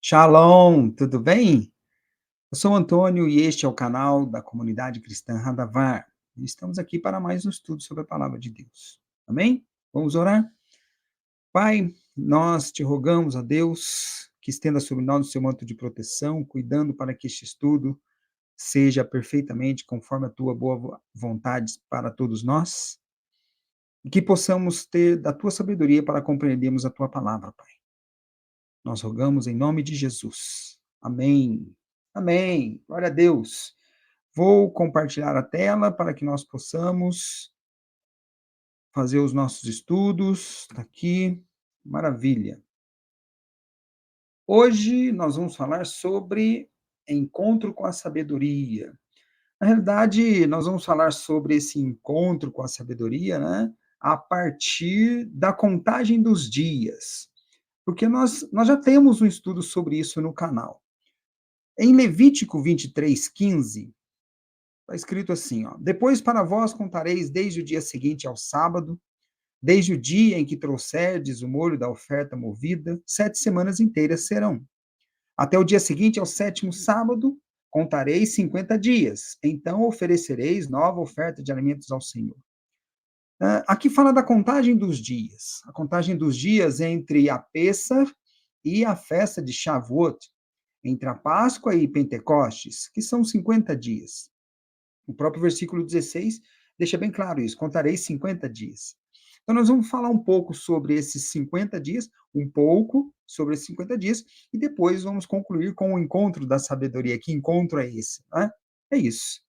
Shalom, tudo bem? Eu sou o Antônio e este é o canal da comunidade cristã Radavar. E estamos aqui para mais um estudo sobre a palavra de Deus. Amém? Vamos orar? Pai, nós te rogamos a Deus que estenda sobre nós o seu manto de proteção, cuidando para que este estudo seja perfeitamente conforme a tua boa vontade para todos nós e que possamos ter da tua sabedoria para compreendermos a tua palavra, Pai. Nós rogamos em nome de Jesus. Amém. Amém. Glória a Deus. Vou compartilhar a tela para que nós possamos fazer os nossos estudos. Está aqui. Maravilha. Hoje nós vamos falar sobre encontro com a sabedoria. Na realidade, nós vamos falar sobre esse encontro com a sabedoria, né? A partir da contagem dos dias. Porque nós já temos um estudo sobre isso no canal. Em Levítico 23:15, está escrito assim, ó: Depois para vós contareis desde o dia seguinte ao sábado, desde o dia em que trouxerdes o molho da oferta movida, 7 semanas inteiras serão. Até o dia seguinte, ao sétimo sábado, contareis 50 dias. Então oferecereis nova oferta de alimentos ao Senhor. Aqui fala da contagem dos dias. A contagem dos dias entre a Pêssar e a festa de Shavuot, entre a Páscoa e Pentecostes, que são 50 dias. O próprio versículo 16 deixa bem claro isso: contarei 50 dias. Então, nós vamos falar um pouco sobre esses 50 dias, um pouco sobre esses 50 dias, e depois vamos concluir com o encontro da sabedoria. Que encontro é esse? Né? É isso.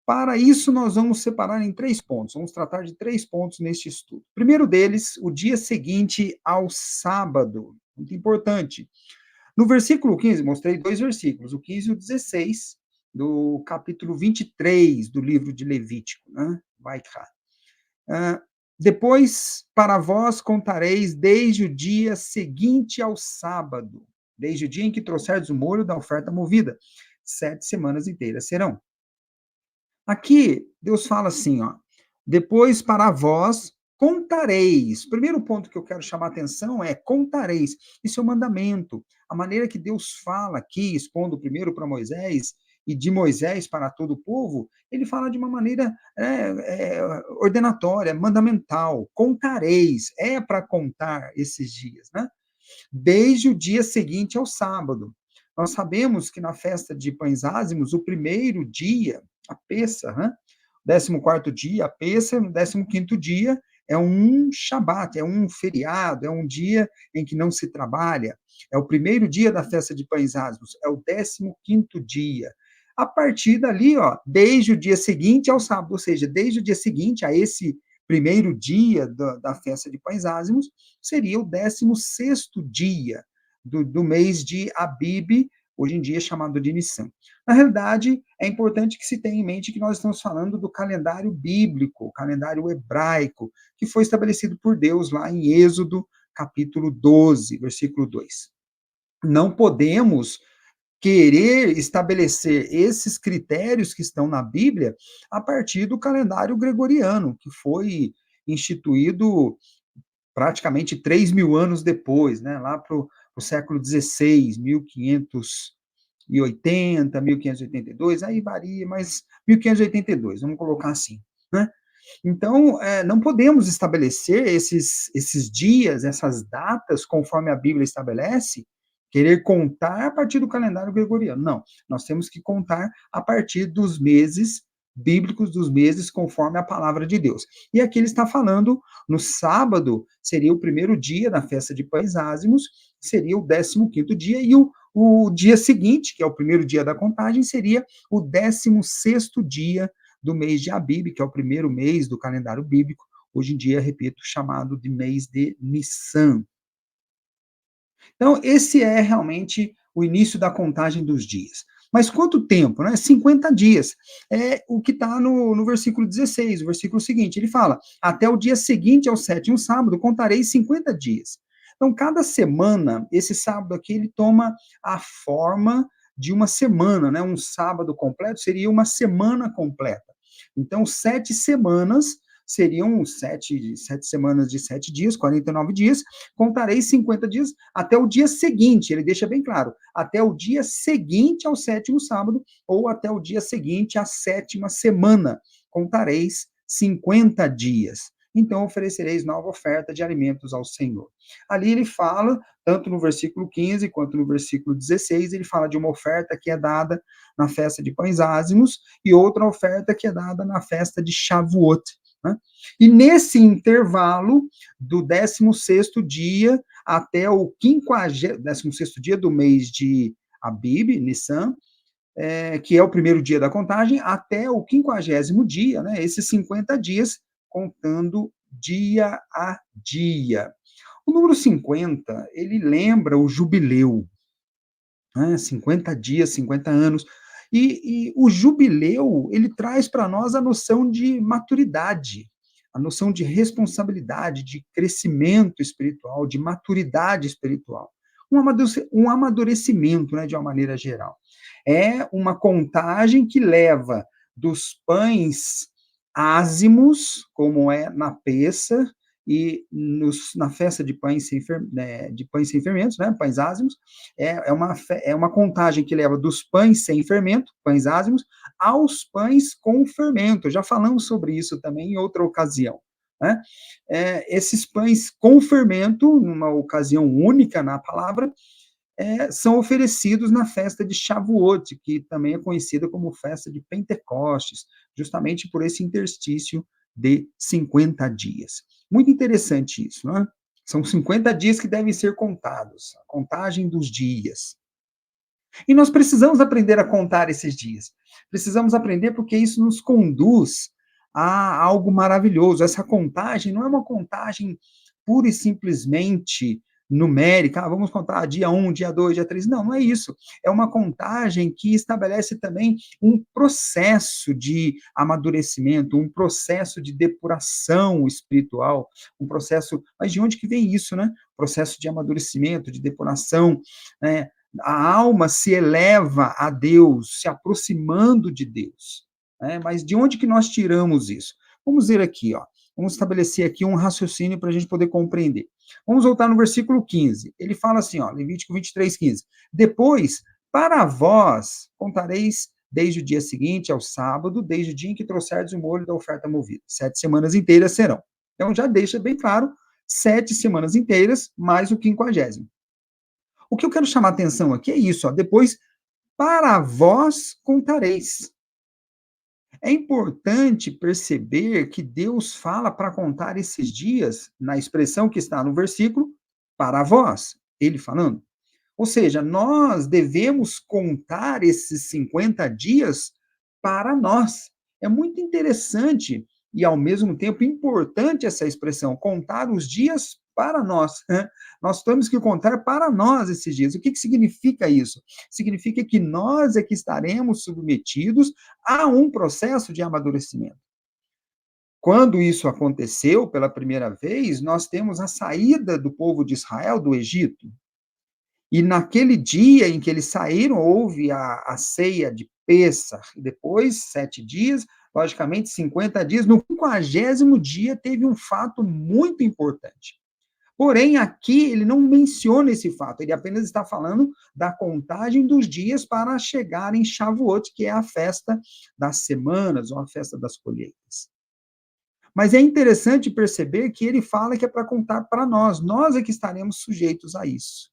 Para isso, nós vamos separar em 3 pontos. Vamos tratar de 3 pontos neste estudo. Primeiro deles, o dia seguinte ao sábado. Muito importante. No versículo 15, mostrei 2 versículos, o 15 e o 16, do capítulo 23 do livro de Levítico, né? Vaikra. Depois, para vós contareis desde o dia seguinte ao sábado, desde o dia em que trouxerdes o molho da oferta movida. 7 semanas inteiras serão. Aqui, Deus fala assim, ó: depois para vós contareis. Primeiro ponto que eu quero chamar a atenção é contareis. Isso é um mandamento. A maneira que Deus fala aqui, expondo primeiro para Moisés e de Moisés para todo o povo, ele fala de uma maneira ordenatória, mandamental. Contareis, é para contar esses dias, né? Desde o dia seguinte ao sábado. Nós sabemos que na festa de Pães Ázimos, o primeiro dia, a Pêssar, né? 14º dia, a Pêssar, no 15º dia, é um Shabat, é um feriado, é um dia em que não se trabalha. É o primeiro dia da festa de Pães Ázimos, é o 15º dia. A partir dali, ó, desde o dia seguinte ao sábado, ou seja, desde o dia seguinte a esse primeiro dia da festa de Pães Ázimos, seria o 16º dia do mês de Abib, hoje em dia chamado de Nissan. Na realidade, é importante que se tenha em mente que nós estamos falando do calendário bíblico, o calendário hebraico, que foi estabelecido por Deus lá em Êxodo, capítulo 12, versículo 2. Não podemos querer estabelecer esses critérios que estão na Bíblia a partir do calendário gregoriano, que foi instituído praticamente 3.000 anos depois, né, lá para o século XVI, 1580, 1582, aí varia, mas 1582, vamos colocar assim, né? Então, não podemos estabelecer esses dias, essas datas, conforme a Bíblia estabelece, querer contar a partir do calendário gregoriano. Não, nós temos que contar a partir dos meses bíblicos, dos meses conforme a palavra de Deus. E aqui ele está falando, no sábado, seria o primeiro dia da festa de Pães Ázimos, seria o 15º dia, e o dia seguinte, que é o primeiro dia da contagem, seria o 16º dia do mês de Abib, que é o primeiro mês do calendário bíblico, hoje em dia, repito, chamado de mês de Nissan. Então, esse é realmente o início da contagem dos dias. Mas quanto tempo? Né? 50 dias. É o que está no versículo 16, o versículo seguinte. Ele fala: até o dia seguinte ao sétimo sábado, contarei 50 dias. Então, cada semana, esse sábado aqui, ele toma a forma de uma semana, né? Um sábado completo seria uma semana completa. Então, 7 semanas seriam sete semanas de 7 dias, 49 dias, contarei 50 dias até o dia seguinte, ele deixa bem claro, até o dia seguinte ao sétimo sábado, ou até o dia seguinte à sétima semana, contareis 50 dias. Então oferecereis nova oferta de alimentos ao Senhor. Ali ele fala, tanto no versículo 15 quanto no versículo 16, ele fala de uma oferta que é dada na festa de pães ázimos e outra oferta que é dada na festa de Shavuot. Né? E nesse intervalo do 16º dia até o 16º dia do mês de Abib, Nissan, que é o primeiro dia da contagem, até o 50º dia, né, esses 50 dias, contando dia a dia. O número 50, ele lembra o jubileu, né, 50 dias, 50 anos, e o jubileu, ele traz para nós a noção de maturidade, a noção de responsabilidade, de crescimento espiritual, de maturidade espiritual. Um amadurecimento, né, de uma maneira geral. É uma contagem que leva dos pães ázimos, como é na peça, na festa de pães sem fermentos, né, pães ázimos, é uma contagem que leva dos pães sem fermento, pães ázimos, aos pães com fermento. Já falamos sobre isso também em outra ocasião. Né? Esses pães com fermento, numa ocasião única na palavra, são oferecidos na festa de Shavuot, que também é conhecida como festa de Pentecostes, justamente por esse interstício de 50 dias. Muito interessante isso, não é? São 50 dias que devem ser contados, a contagem dos dias. E nós precisamos aprender a contar esses dias. Precisamos aprender porque isso nos conduz a algo maravilhoso. Essa contagem não é uma contagem pura e simplesmente numérica, vamos contar dia 1, dia 2, dia 3. Não, não é isso. É uma contagem que estabelece também um processo de amadurecimento, um processo de depuração espiritual, um processo. Mas de onde que vem isso, né? Processo de amadurecimento, de depuração, né? A alma se eleva a Deus, se aproximando de Deus. Né? Mas de onde que nós tiramos isso? Vamos ver aqui, ó. Vamos estabelecer aqui um raciocínio para a gente poder compreender. Vamos voltar no versículo 15. Ele fala assim, ó, Levítico 23, 15. Depois, para vós, contareis desde o dia seguinte ao sábado, desde o dia em que trouxerdes o molho da oferta movida. 7 semanas inteiras serão. Então, já deixa bem claro, 7 semanas inteiras, mais o 50º. O que eu quero chamar a atenção aqui é isso, ó, depois, para vós contareis. É importante perceber que Deus fala para contar esses dias, na expressão que está no versículo, para vós, ele falando. Ou seja, nós devemos contar esses 50 dias para nós. É muito interessante e, ao mesmo tempo, importante essa expressão, contar os dias para nós. Né? Nós temos que contar para nós esses dias. O que significa isso? Significa que nós é que estaremos submetidos a um processo de amadurecimento. Quando isso aconteceu pela primeira vez, nós temos a saída do povo de Israel do Egito. E naquele dia em que eles saíram, houve a ceia de Pêssar, e depois 7 dias, logicamente 50 dias. No 50º dia teve um fato muito importante. Porém, aqui ele não menciona esse fato, ele apenas está falando da contagem dos dias para chegar em Shavuot, que é a festa das semanas, ou a festa das colheitas. Mas é interessante perceber que ele fala que é para contar para nós é que estaremos sujeitos a isso.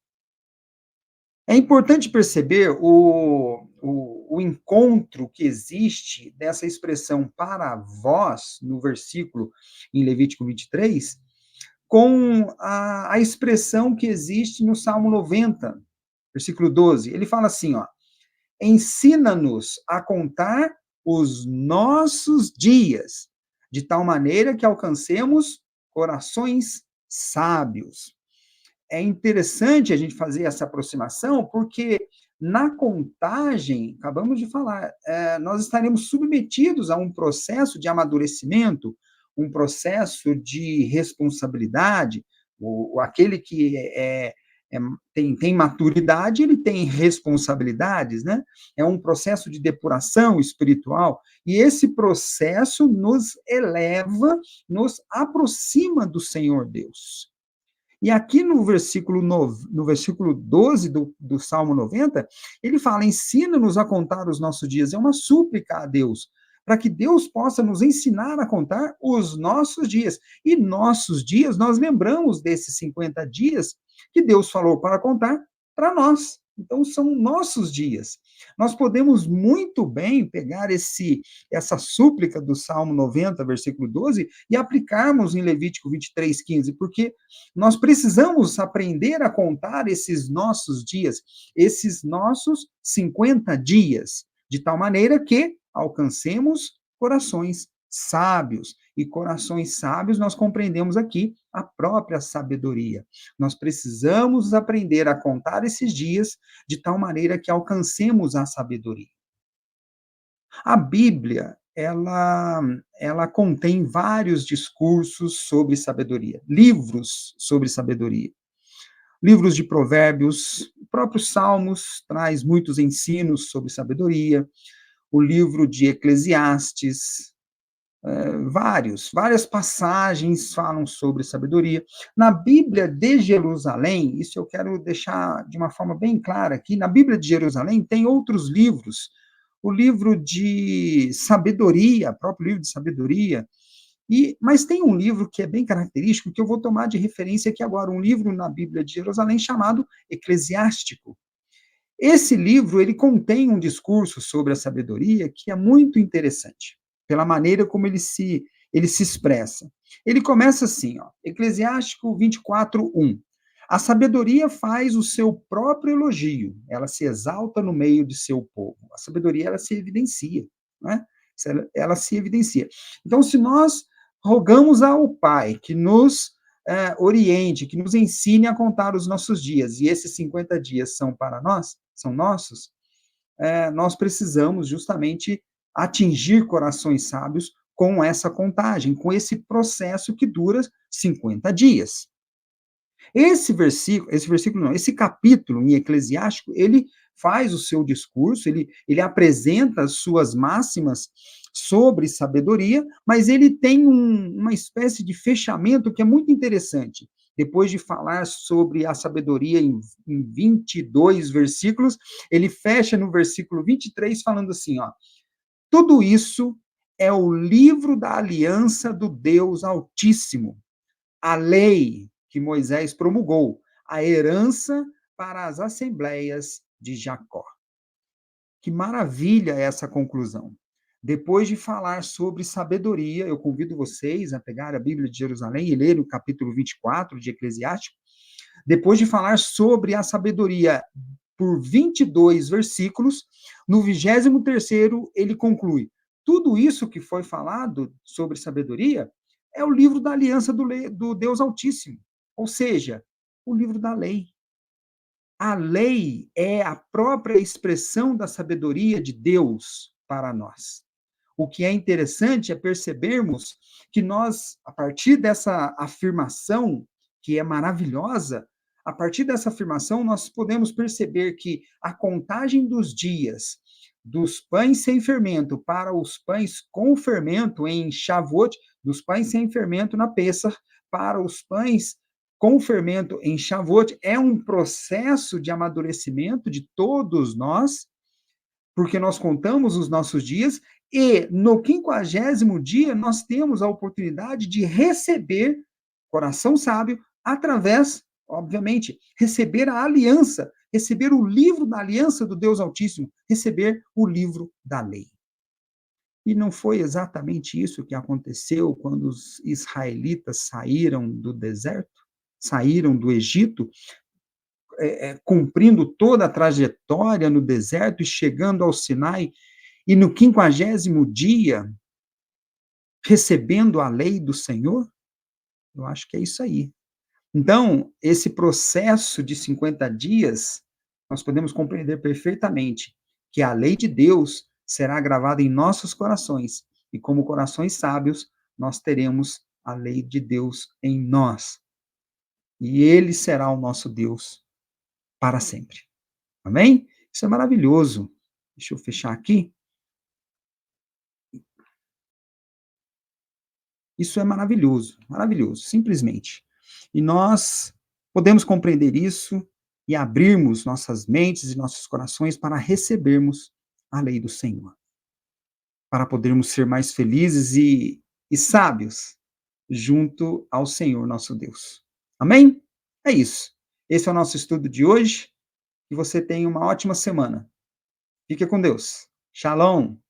É importante perceber o encontro que existe dessa expressão para vós, no versículo em Levítico 23, com a expressão que existe no Salmo 90, versículo 12. Ele fala assim, ó, ensina-nos a contar os nossos dias, de tal maneira que alcancemos corações sábios. É interessante a gente fazer essa aproximação, porque na contagem, acabamos de falar, nós estaremos submetidos a um processo de amadurecimento, um processo de responsabilidade, aquele que é, tem maturidade, ele tem responsabilidades, né? É um processo de depuração espiritual, e esse processo nos eleva, nos aproxima do Senhor Deus. E aqui no versículo 12 do Salmo 90, ele fala: ensina-nos a contar os nossos dias. É uma súplica a Deus, para que Deus possa nos ensinar a contar os nossos dias. E nossos dias, nós lembramos desses 50 dias que Deus falou para contar para nós. Então, são nossos dias. Nós podemos muito bem pegar essa súplica do Salmo 90, versículo 12, e aplicarmos em Levítico 23, 15, porque nós precisamos aprender a contar esses nossos dias, esses nossos 50 dias, de tal maneira que alcancemos corações sábios. E corações sábios, nós compreendemos aqui a própria sabedoria. Nós precisamos aprender a contar esses dias de tal maneira que alcancemos a sabedoria. A Bíblia, ela contém vários discursos sobre sabedoria, livros sobre sabedoria. Livros de provérbios, o próprio Salmos traz muitos ensinos sobre sabedoria, o livro de Eclesiastes, várias passagens falam sobre sabedoria. Na Bíblia de Jerusalém, isso eu quero deixar de uma forma bem clara aqui, na Bíblia de Jerusalém tem outros livros, o livro de sabedoria, o próprio livro de sabedoria, mas tem um livro que é bem característico, que eu vou tomar de referência aqui agora, um livro na Bíblia de Jerusalém chamado Eclesiástico. Esse livro, ele contém um discurso sobre a sabedoria que é muito interessante, pela maneira como ele se expressa. Ele começa assim, ó, Eclesiástico 24, 1. A sabedoria faz o seu próprio elogio, ela se exalta no meio de seu povo. A sabedoria, ela se evidencia, né? Ela se evidencia. Então, se nós rogamos ao Pai que nos oriente, que nos ensine a contar os nossos dias, e esses 50 dias são para nós, são nossos, nós precisamos justamente atingir corações sábios com essa contagem, com esse processo que dura 50 dias. Esse capítulo em Eclesiástico, ele faz o seu discurso, ele apresenta as suas máximas sobre sabedoria, mas ele tem uma espécie de fechamento que é muito interessante. Depois de falar sobre a sabedoria em 22 versículos, ele fecha no versículo 23 falando assim, ó, tudo isso é o livro da aliança do Deus Altíssimo, a lei que Moisés promulgou, a herança para as assembleias de Jacó. Que maravilha essa conclusão. Depois de falar sobre sabedoria, eu convido vocês a pegar a Bíblia de Jerusalém e ler o capítulo 24 de Eclesiástico. Depois de falar sobre a sabedoria por 22 versículos, no 23º ele conclui: tudo isso que foi falado sobre sabedoria é o livro da aliança do Deus Altíssimo, ou seja, o livro da lei. A lei é a própria expressão da sabedoria de Deus para nós. O que é interessante é percebermos que nós, a partir dessa afirmação, que é maravilhosa, a partir dessa afirmação, nós podemos perceber que a contagem dos dias dos pães sem fermento para os pães com fermento em Shavuot, dos pães sem fermento na Pêssar, para os pães com fermento em Shavuot, é um processo de amadurecimento de todos nós, porque nós contamos os nossos dias, e no 50º dia nós temos a oportunidade de receber coração sábio através, obviamente, receber a aliança, receber o livro da aliança do Deus Altíssimo, receber o livro da lei. E não foi exatamente isso que aconteceu quando os israelitas saíram do deserto, saíram do Egito, cumprindo toda a trajetória no deserto e chegando ao Sinai, e no 50º dia, recebendo a lei do Senhor? Eu acho que é isso aí. Então, esse processo de 50 dias, nós podemos compreender perfeitamente que a lei de Deus será gravada em nossos corações, e como corações sábios, nós teremos a lei de Deus em nós. E ele será o nosso Deus, para sempre. Amém? Isso é maravilhoso. Deixa eu fechar aqui. Isso é maravilhoso, maravilhoso, simplesmente. E nós podemos compreender isso e abrirmos nossas mentes e nossos corações para recebermos a lei do Senhor, para podermos ser mais felizes e sábios junto ao Senhor nosso Deus. Amém? É isso. Esse é o nosso estudo de hoje. Que você tenha uma ótima semana. Fique com Deus. Shalom.